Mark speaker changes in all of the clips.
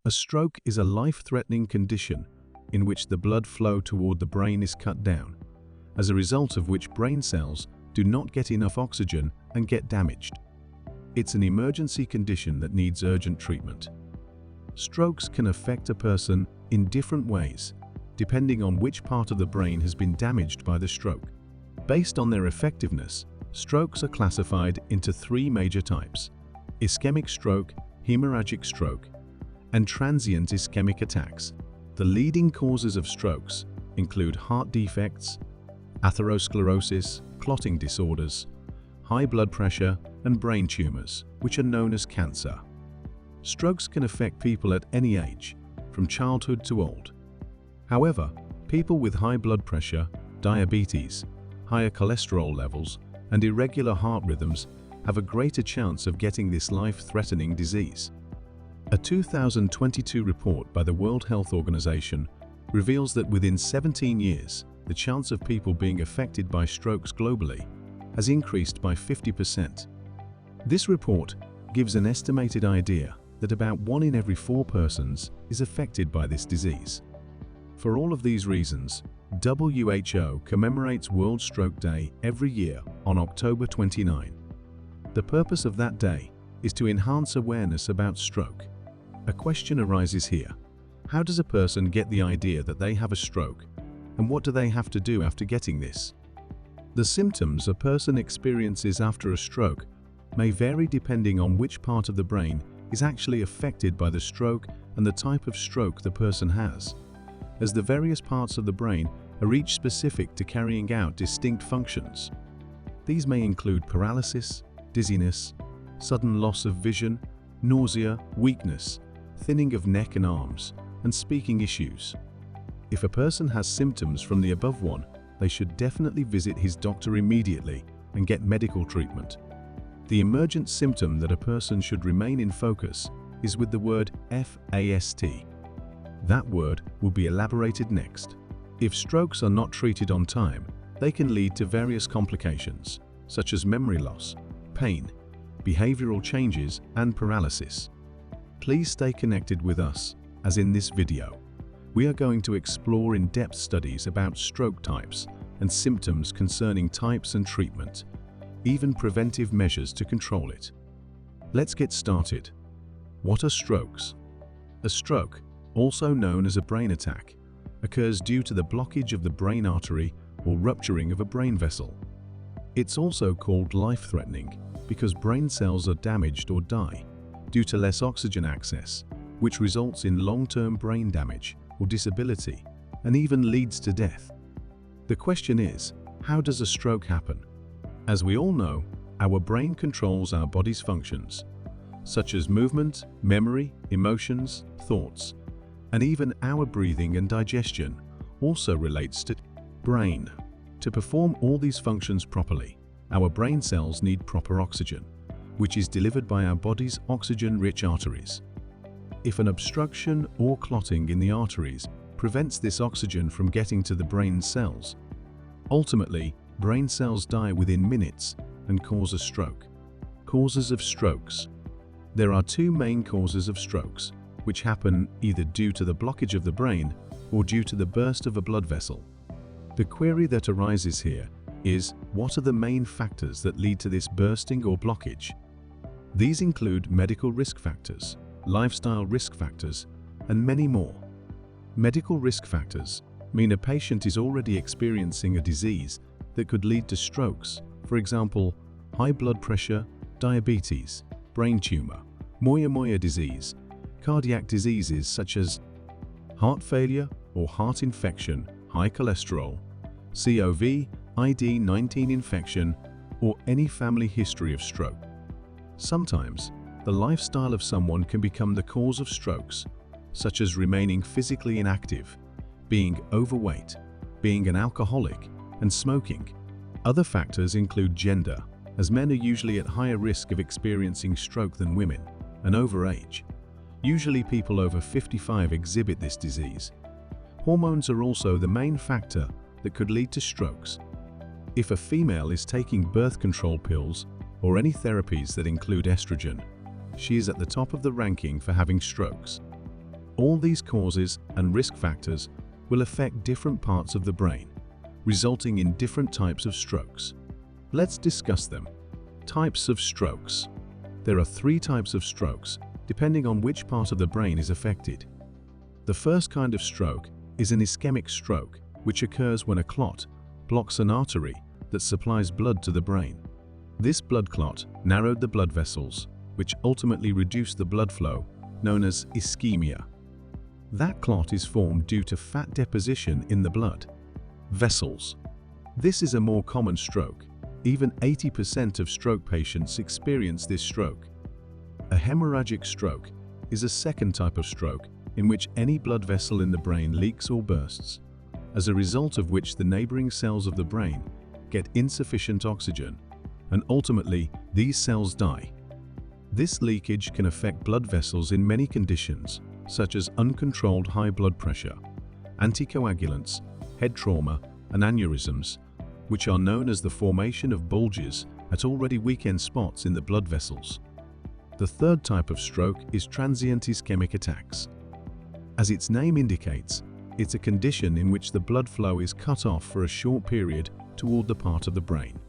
Speaker 1: A stroke is a life-threatening condition in which the blood flow toward the brain is cut down, as a result of which brain cells do not get enough oxygen and get damaged. It's an emergency condition that needs urgent treatment. Strokes can affect a person in different ways, depending on which part of the brain has been damaged by the stroke. Based on their effectiveness, strokes are classified into three major types: ischemic stroke, hemorrhagic stroke, and transient ischemic attacks. The leading causes of strokes include heart defects, atherosclerosis, clotting disorders, high blood pressure, and brain tumors, which are known as cancer. Strokes can affect people at any age, from childhood to old. However, people with high blood pressure, diabetes, higher cholesterol levels, and irregular heart rhythms have a greater chance of getting this life-threatening disease. A 2022 report by the World Health Organization reveals that within 17 years, the chance of people being affected by strokes globally has increased by 50%. This report gives an estimated idea that about 1 in every 4 persons is affected by this disease. For all of these reasons, WHO commemorates World Stroke Day every year on October 29. The purpose of that day is to enhance awareness about stroke. A question arises here: how does a person get the idea that they have a stroke, and what do they have to do after getting this? The symptoms a person experiences after a stroke may vary depending on which part of the brain is actually affected by the stroke and the type of stroke the person has, as the various parts of the brain are each specific to carrying out distinct functions. These may include paralysis, dizziness, sudden loss of vision, nausea, weakness, thinning of neck and arms, and speaking issues. If a person has symptoms from the above one, they should definitely visit his doctor immediately and get medical treatment. The emergent symptom that a person should remain in focus is with the word FAST. That word will be elaborated next. If strokes are not treated on time, they can lead to various complications, such as memory loss, pain, behavioral changes, and paralysis. Please stay connected with us, as in this video, we are going to explore in-depth studies about stroke types and symptoms concerning types and treatment, even preventive measures to control it. Let's get started. What are strokes? A stroke, also known as a brain attack, occurs due to the blockage of the brain artery or rupturing of a brain vessel. It's also called life-threatening because brain cells are damaged or die due to less oxygen access, which results in long-term brain damage or disability and even leads to death. The question is, how does a stroke happen? As we all know, our brain controls our body's functions, such as movement, memory, emotions, thoughts, and even our breathing and digestion also relates to brain. To perform all these functions properly, our brain cells need proper oxygen, which is delivered by our body's oxygen-rich arteries. If an obstruction or clotting in the arteries prevents this oxygen from getting to the brain cells, ultimately, brain cells die within minutes and cause a stroke. Causes of strokes. There are 2 main causes of strokes, which happen either due to the blockage of the brain or due to the burst of a blood vessel. The query that arises here is, what are the main factors that lead to this bursting or blockage? These include medical risk factors, lifestyle risk factors, and many more. Medical risk factors mean a patient is already experiencing a disease that could lead to strokes, for example, high blood pressure, diabetes, brain tumor, moyamoya disease, cardiac diseases such as heart failure or heart infection, high cholesterol, COVID-19 infection, or any family history of stroke. Sometimes, the lifestyle of someone can become the cause of strokes, such as remaining physically inactive, being overweight, being an alcoholic, and smoking. Other factors include gender, as men are usually at higher risk of experiencing stroke than women, and overage. Usually people over 55 exhibit this disease. Hormones are also the main factor that could lead to strokes. If a female is taking birth control pills or any therapies that include estrogen, she is at the top of the ranking for having strokes. All these causes and risk factors will affect different parts of the brain, resulting in different types of strokes. Let's discuss them. Types of strokes. There are 3 types of strokes, depending on which part of the brain is affected. The first kind of stroke is an ischemic stroke, which occurs when a clot blocks an artery that supplies blood to the brain. This blood clot narrowed the blood vessels, which ultimately reduced the blood flow, known as ischemia. That clot is formed due to fat deposition in the blood vessels. This is a more common stroke. Even 80% of stroke patients experience this stroke. A hemorrhagic stroke is a second type of stroke in which any blood vessel in the brain leaks or bursts, as a result of which the neighboring cells of the brain get insufficient oxygen, and ultimately these cells die. This leakage can affect blood vessels in many conditions, such as uncontrolled high blood pressure, anticoagulants, head trauma, and aneurysms, which are known as the formation of bulges at already weakened spots in the blood vessels. The third type of stroke is transient ischemic attacks. As its name indicates, it's a condition in which the blood flow is cut off for a short period toward the part of the brain.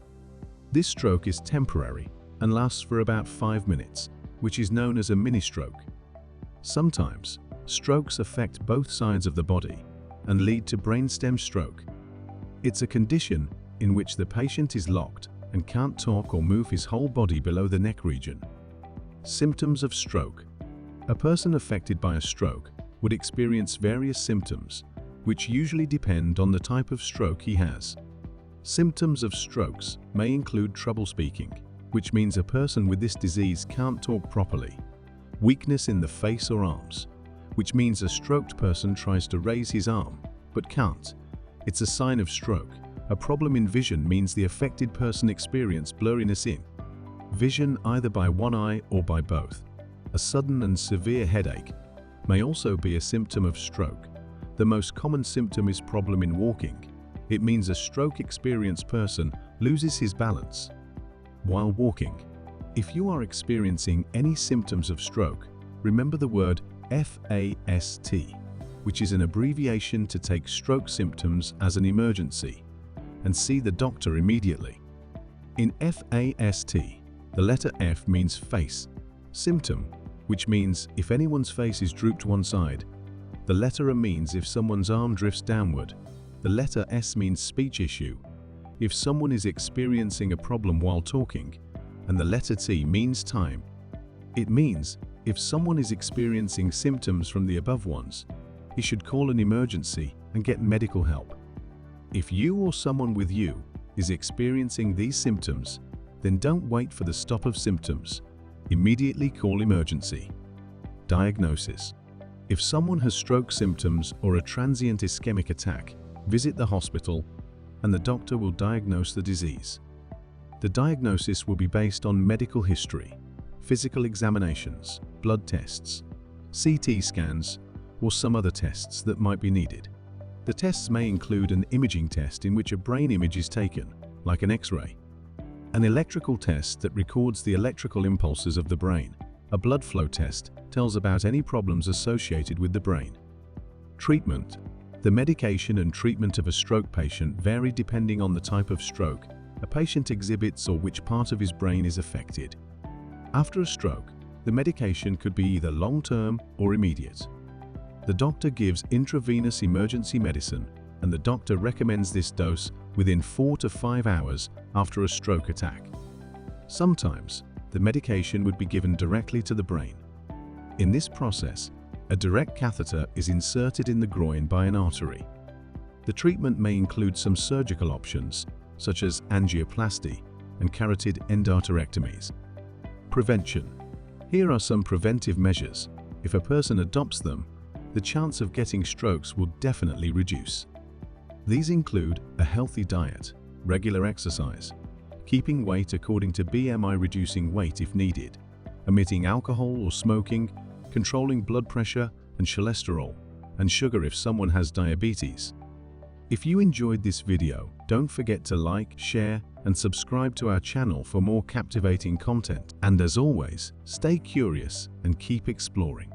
Speaker 1: This stroke is temporary and lasts for about 5 minutes, which is known as a mini-stroke. Sometimes, strokes affect both sides of the body and lead to brainstem stroke. It's a condition in which the patient is locked and can't talk or move his whole body below the neck region. Symptoms of stroke. A person affected by a stroke would experience various symptoms, which usually depend on the type of stroke he has. Symptoms of strokes may include trouble speaking, which means a person with this disease can't talk properly. Weakness in the face or arms, which means a stroked person tries to raise his arm, but can't. It's a sign of stroke. A problem in vision means the affected person experiences blurriness in vision either by one eye or by both. A sudden and severe headache may also be a symptom of stroke. The most common symptom is problem in walking. It means a stroke-experienced person loses his balance while walking. If you are experiencing any symptoms of stroke, remember the word FAST, which is an abbreviation to take stroke symptoms as an emergency, and see the doctor immediately. In FAST, the letter F means face, symptom, which means if anyone's face is drooped one side. The letter A means if someone's arm drifts downward. The letter S means speech issue, if someone is experiencing a problem while talking. And the letter T means time. It means if someone is experiencing symptoms from the above ones, he should call an emergency and get medical help. If you or someone with you is experiencing these symptoms, then don't wait for the stop of symptoms. Immediately call emergency. Diagnosis. If someone has stroke symptoms or a transient ischemic attack, visit the hospital and the doctor will diagnose the disease. The diagnosis will be based on medical history, physical examinations, blood tests, CT scans, or some other tests that might be needed. The tests may include an imaging test in which a brain image is taken, like an X-ray, an electrical test that records the electrical impulses of the brain. A blood flow test tells about any problems associated with the brain. Treatment. The medication and treatment of a stroke patient vary depending on the type of stroke a patient exhibits or which part of his brain is affected. After a stroke, the medication could be either long-term or immediate. The doctor gives intravenous emergency medicine, and the doctor recommends this dose within 4 to 5 hours after a stroke attack. Sometimes, the medication would be given directly to the brain. In this process, a direct catheter is inserted in the groin by an artery. The treatment may include some surgical options, such as angioplasty and carotid endarterectomies. Prevention. Here are some preventive measures. If a person adopts them, the chance of getting strokes will definitely reduce. These include a healthy diet, regular exercise, keeping weight according to BMI, reducing weight if needed, omitting alcohol or smoking, controlling blood pressure and cholesterol, and sugar if someone has diabetes. If you enjoyed this video, don't forget to like, share, and subscribe to our channel for more captivating content. And as always, stay curious and keep exploring.